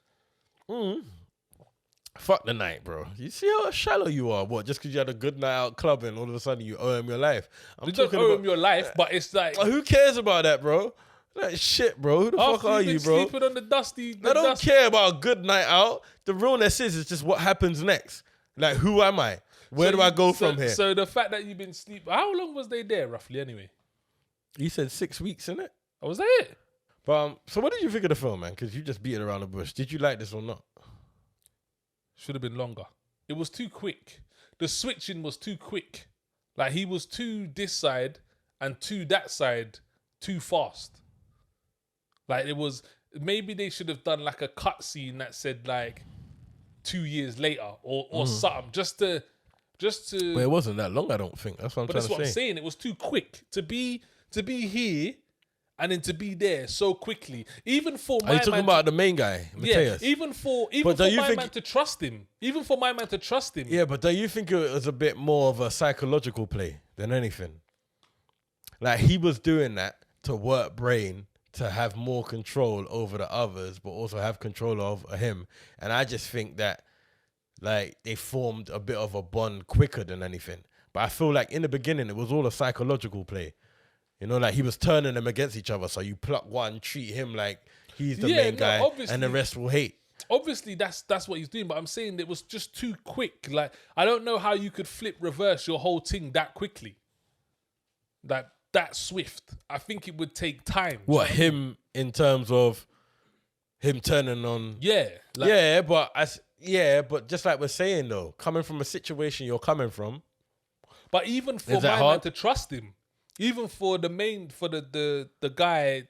fuck the night, bro. You see how shallow you are? What? Just because you had a good night out clubbing, all of a sudden you owe him your life? You don't owe him your life, but it's like, who cares about that, bro? That shit, bro. Who the fuck are you, bro? Sleeping on the dusty. I don't care about a good night out. The realness is just what happens next. Like, who am I? Where do I go from here? So the fact that you've been sleeping, how long was they there roughly anyway? You said 6 weeks, innit? Oh, was that it? But so what did you think of the film, man? Because you just beat it around the bush. Did you like this or not? Should have been longer. It was too quick. The switching was too quick. Like, he was too this side and too that side too fast. Like, it was, maybe they should have done like a cut scene that said like 2 years later or something, just to. But it wasn't that long, I don't think. That's what I'm But trying that's to what I'm say. saying. It was too quick to be here and then to be there so quickly. Even for my Are you talking about the main guy, Mateus? Yeah, even for But don't you my think- man to trust him. Even for my man to trust him. Yeah, but don't you think it was a bit more of a psychological play than anything? Like, he was doing that to work brain, to have more control over the others, but also have control over him. And I just think that, like, they formed a bit of a bond quicker than anything. But I feel like in the beginning, it was all a psychological play. You know, like, he was turning them against each other. So you pluck one, treat him like he's the main guy, and the rest will hate. Obviously, that's what he's doing. But I'm saying it was just too quick. Like, I don't know how you could reverse your whole thing that quickly. That swift. I think it would take time. What, him in terms of him turning on? Yeah. Like, but just like we're saying though, coming from a situation you're coming from. But even for my man to trust him, even for the guy,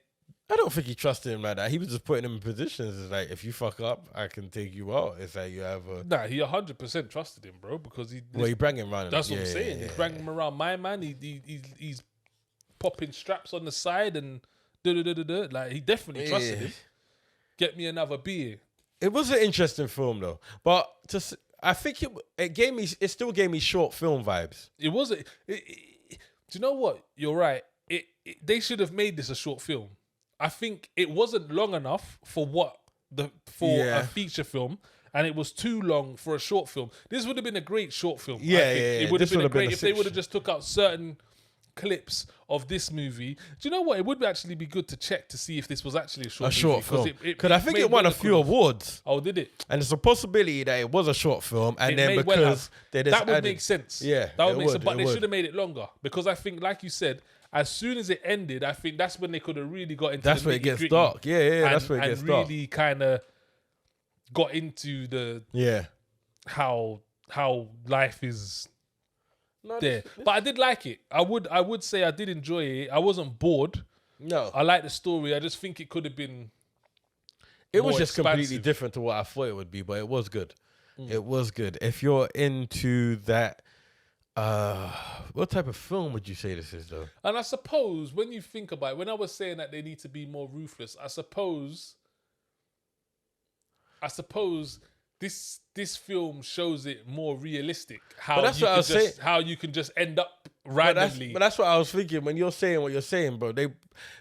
I don't think he trusted him like that. He was just putting him in positions. It's like, if you fuck up, I can take you out. It's like you have a... Nah, he 100% trusted him, bro, because he bring him around. That's what I'm saying. He's bringing him around. My man, he's popping straps on the side and da-da-da-da-da. Like, he definitely trusted him. Get me another beer. It was an interesting film though, but I think it still gave me short film vibes. It was. Do you know what? You're right. They should have made this a short film. I think it wasn't long enough for a feature film, and it was too long for a short film. This would have been a great short film. It would have been great if they would have just took out certain clips of this movie. Do you know what? It would actually be good to check to see if this was actually a short film. Because I think it won a few awards. Oh, did it? And there's a possibility that it was a short film, and then because they just that would make sense. Yeah, that would make sense. But they should have made it longer, because I think, like you said, as soon as it ended, I think that's when they could have really got into. That's where it gets dark. Yeah, that's where it gets dark. And really kind of got into the how life is. There. But I did like it. I would say I did enjoy it. I wasn't bored. No. I like the story. I just think it could have been It was just expansive. completely different to what I thought it would be, but it was good. It was good. If you're into that, what type of film would you say this is though? And I suppose when you think about it, when I was saying that they need to be more ruthless, I suppose this film shows it more realistic. How you can just end up randomly. But that's what I was thinking when you're saying what you're saying, bro.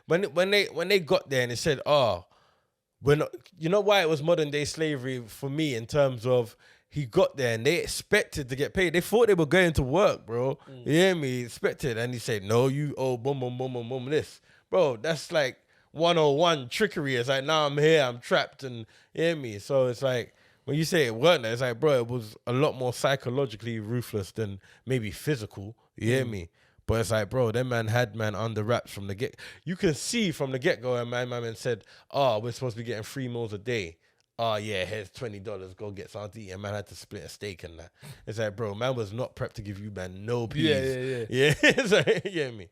When they got there and they said, you know why it was modern day slavery for me in terms of he got there and they expected to get paid. They thought they were going to work, bro. You hear me? Expected. And he said, no, you owe boom, boom, boom, boom, boom, this. Bro, that's like 101 trickery. It's like, now I'm here, I'm trapped, and you hear me? So it's like, when you say it weren't there, it's like, bro, it was a lot more psychologically ruthless than maybe physical. You hear me? But it's like, bro, them man had under wraps from the get. You can see from the get-go, and my man said, we're supposed to be getting 3 meals a day. Yeah, here's $20. Go get something to eat. And man had to split a steak and that. It's like, bro, man was not prepped to give you, man, no peas. Yeah. It's like, you hear me?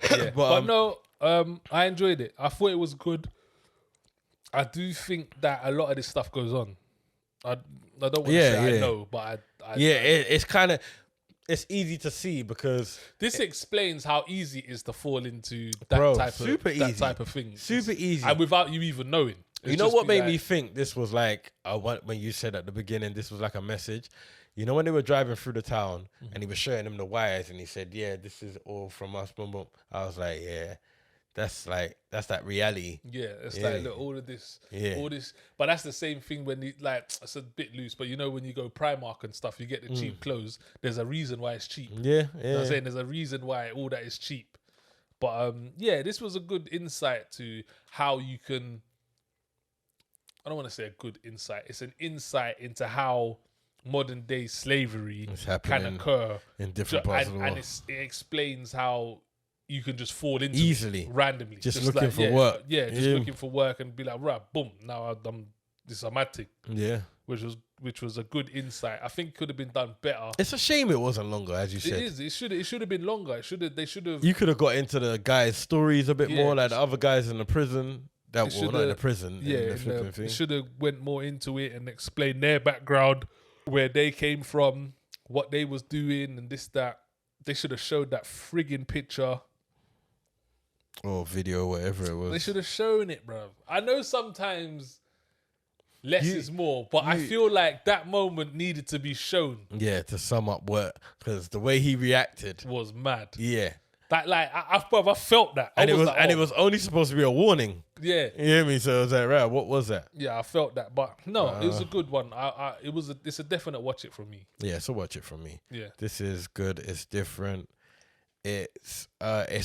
Yeah. But no, I enjoyed it. I thought it was good. I do think that a lot of this stuff goes on. I don't want to say I know, but it's kind of, it's easy to see because this explains how easy it is to fall into that type of thing. Super easy. And without you even knowing. You know what made me think this was like, when you said at the beginning, this was like a message? You know, when they were driving through the town and he was showing them the wires and he said, yeah, this is all from us, boom, boom. I was like, yeah, that's that reality. Yeah, it's like, look, all this. But that's the same thing when you, like, it's a bit loose, but you know, when you go Primark and stuff, you get the cheap clothes. There's a reason why it's cheap. Yeah. You know what I'm saying? There's a reason why all that is cheap. But this was a good insight to how you can, I don't want to say a good insight. It's an insight into how modern day slavery can occur in different parts of the world. And it explains how you can just fall into easily, it randomly. Just looking for work. Yeah, just looking for work and be like, right, boom, now this is a mad thing. Yeah. Which was a good insight. I think could have been done better. It's a shame it wasn't longer, as you said. It is. It should have been longer. They should have. You could have got into the guys' stories a bit more, like the other guys in the prison. Not in the prison. They should have went more into it and explained their background, where they came from, what they was doing, and this, that. They should have showed that frigging picture. Or video, whatever it was. They should have shown it, bro. I know sometimes less is more, but I feel like that moment needed to be shown. Yeah, to sum up what, because the way he reacted was mad. Yeah. That, like, I felt that. And it was only supposed to be a warning. Yeah. You hear me? So I was like, right, what was that? Yeah, I felt that. But no, it was a good one. It's a definite watch it from me. Yeah, so watch it from me. Yeah. This is good. It's different. It's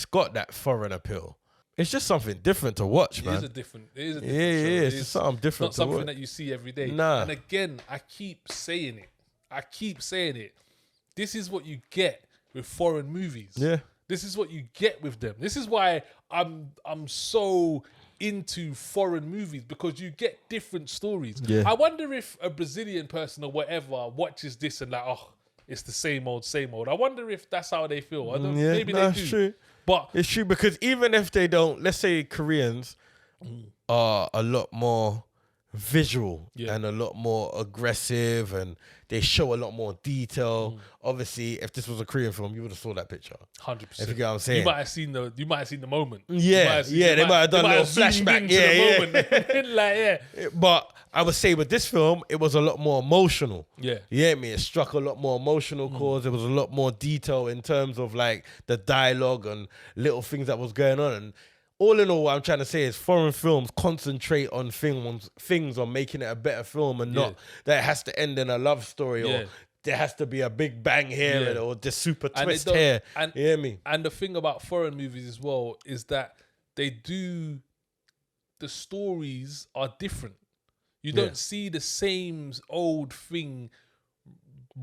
got that foreign appeal. It's just something different to watch, man. It is a different show. It's just something different to watch. Not something that you see every day. Nah. And again, I keep saying it. This is what you get with foreign movies. Yeah. This is what you get with them. This is why I'm so into foreign movies, because you get different stories. Yeah. I wonder if a Brazilian person or whatever watches this and like, oh, it's the same old. I wonder if that's how they feel. Maybe they do. True. But it's true, because even if they don't, let's say Koreans are a lot more visual and a lot more aggressive, and they show a lot more detail. Obviously, if this was a Korean film, you would have saw that picture. 100%. If you get what I'm saying. You might have seen the moment. Yeah, they might have done a little flashback. But I would say with this film, it was a lot more emotional. Yeah. You get me? It struck a lot more emotional chords. There was a lot more detail in terms of like the dialogue and little things that was going on. And all in all, what I'm trying to say is foreign films concentrate on things on making it a better film, and not that it has to end in a love story or there has to be a big bang here or this super twist here. You hear me? And the thing about foreign movies as well is that the stories are different. You don't see the same old thing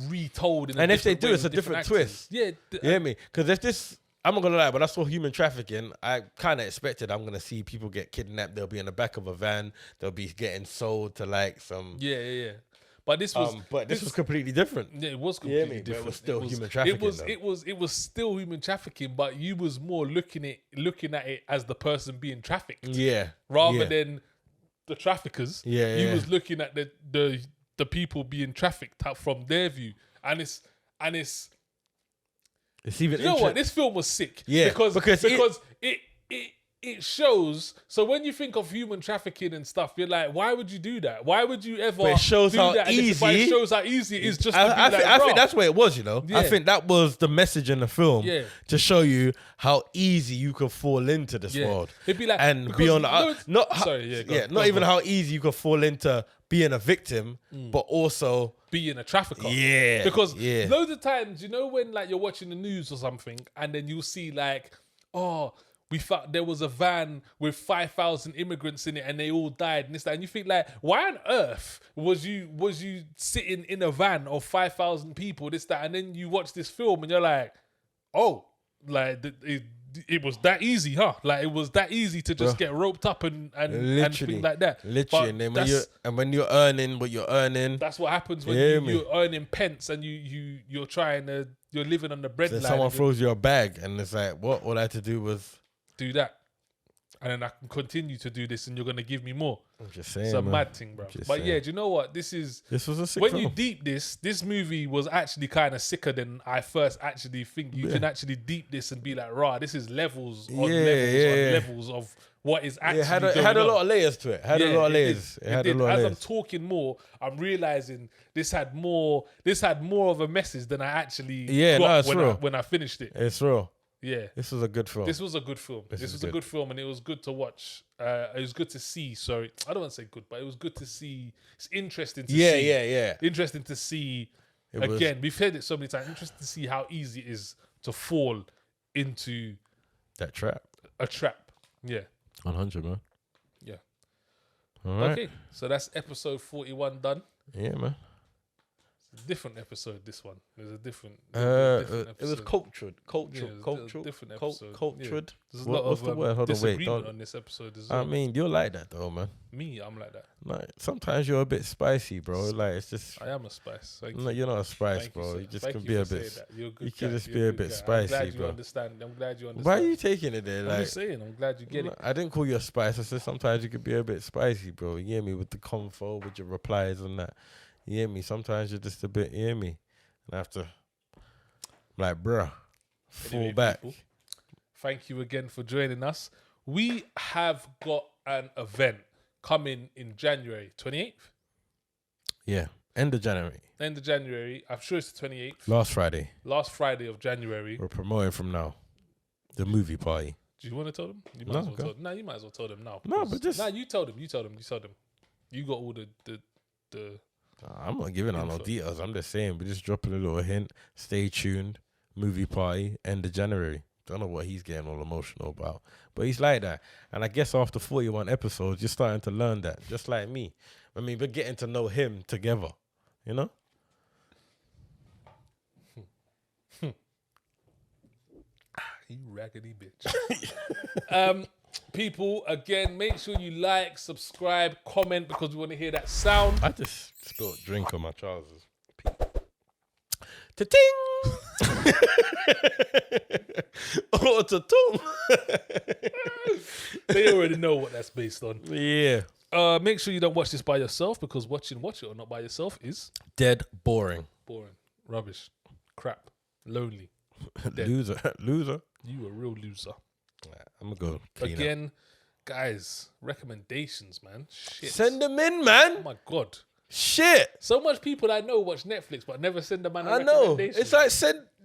retold in and if they do, it's a different twist. Yeah. You hear me? Because if this... I'm not gonna lie, when I saw human trafficking, I kind of expected I'm gonna see people get kidnapped. They'll be in the back of a van. They'll be getting sold to like some. Yeah. But this was. This was completely different. Yeah, it was completely different. But it was still human trafficking. It was still human trafficking, but you was more looking at it as the person being trafficked. Yeah. Rather than the traffickers. Yeah. You was looking at the people being trafficked from their view, and it's. It's even. You know what? This film was sick. Yeah, because it shows. So when you think of human trafficking and stuff, you're like, why would you do that? Why would you ever? But it shows do how that? easy. But it shows how easy it is just. I think that's what it was. You know, Yeah. I think that was the message in the film. Yeah. To show you how easy you could fall into this world. It'd be like, and be on the not even how easy you could fall into being a victim, but also being a trafficker. Yeah. Because loads of times, you know, when like you're watching the news or something, and then you'll see like, oh, we thought there was a van with 5,000 immigrants in it and they all died and this, that. And you think like, why on earth was you sitting in a van of 5,000 people, this, that? And then you watch this film and you're like, oh, like it was that easy, huh? Like it was that easy to just get roped up and things like that. Literally, and then when you're earning what you're earning, that's what happens when you're earning pence and you're living on the breadline. Someone throws you a bag and it's like, what? All I had to do was do that, and then I can continue to do this, and you're gonna give me more. I'm just saying, it's a mad thing, bro. But yeah, do you know what? This was a sick film. You deep this movie was actually kind of sicker than I first actually think. You can actually deep this and be like, rah, this is levels on levels of what is actually it had a lot of layers to it. Had a lot of layers. It had a lot of layers. As I'm talking more, I'm realizing this had more of a message than I actually got when I finished it. It's real. Yeah, this was a good film. This was a good film. This was a good film, and it was good to watch. It was good to see. Sorry, I don't want to say good, but it was good to see. It's interesting to see. Yeah. Interesting to see. We've heard it so many times. Interesting to see how easy it is to fall into that trap. A trap. Yeah. 100, man. Yeah. All right. Okay, so that's episode 41 done. Yeah, man. It's a different episode. This one. There's a different. It was cultured. Different episode. Cultured. There's a lot What's of the word? Hold on, wait. disagreement on this episode as well. I mean, you're like that though, man. Me, I'm like that. Like sometimes you're a bit spicy, bro. Like it's just. I am a spice. No, you're not a spice, bro. You just can be a bit. You can just be a bit spicy, bro. I'm glad you understand. Why are you taking it there? I'm just saying. I'm glad you get it. I didn't call you a spice. I said sometimes you could be a bit spicy, bro. You hear me with the convo, with your replies and that. You hear me? Sometimes you're just a bit, you hear me? And I have to, like, bruh, fall back. People, thank you again for joining us. We have got an event coming in January 28th. Yeah, end of January. End of January. I'm sure it's the 28th. Last Friday. Last Friday of January. We're promoting from now. The movie party. Do you want to tell them? You might as well tell them. No, you might as well tell them now. No, but just... No, you tell them. You got all the I'm not giving out no details. I'm just saying, we're just dropping a little hint. Stay tuned. Movie party, end of January. Don't know what he's getting all emotional about. But he's like that. And I guess after 41 episodes, you're starting to learn that. Just like me. I mean, we're getting to know him together. You know? You raggedy bitch. People, again, make sure you like, subscribe, comment, because we want to hear that sound. I just spilled drink on my trousers. Ta-ting! Oh, ta-tung! They already know what that's based on. Yeah. Make sure you don't watch this by yourself, because watch it or not by yourself is... dead boring. Boring. Rubbish. Crap. Lonely. Loser. You a real loser. I'm gonna go clean again, up. Guys. Recommendations, man. Shit. Send them in, man. Oh my god. Shit. So much people I know watch Netflix, but never send a man a recommendation. It's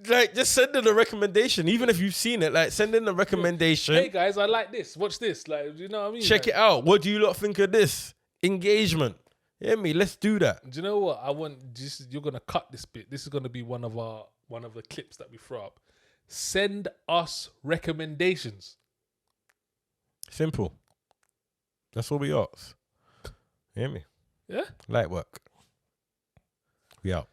like just send in a recommendation, even if you've seen it. Like send in a recommendation. Hey guys, I like this. Watch this. Like, you know what I mean? Check it out. What do you lot think of this? Engagement. Hear me? Let's do that. Do you know what? You're gonna cut this bit. This is gonna be one of the clips that we throw up. Send us recommendations. Simple. That's all we ask. Hear me? Yeah? Light work. We out.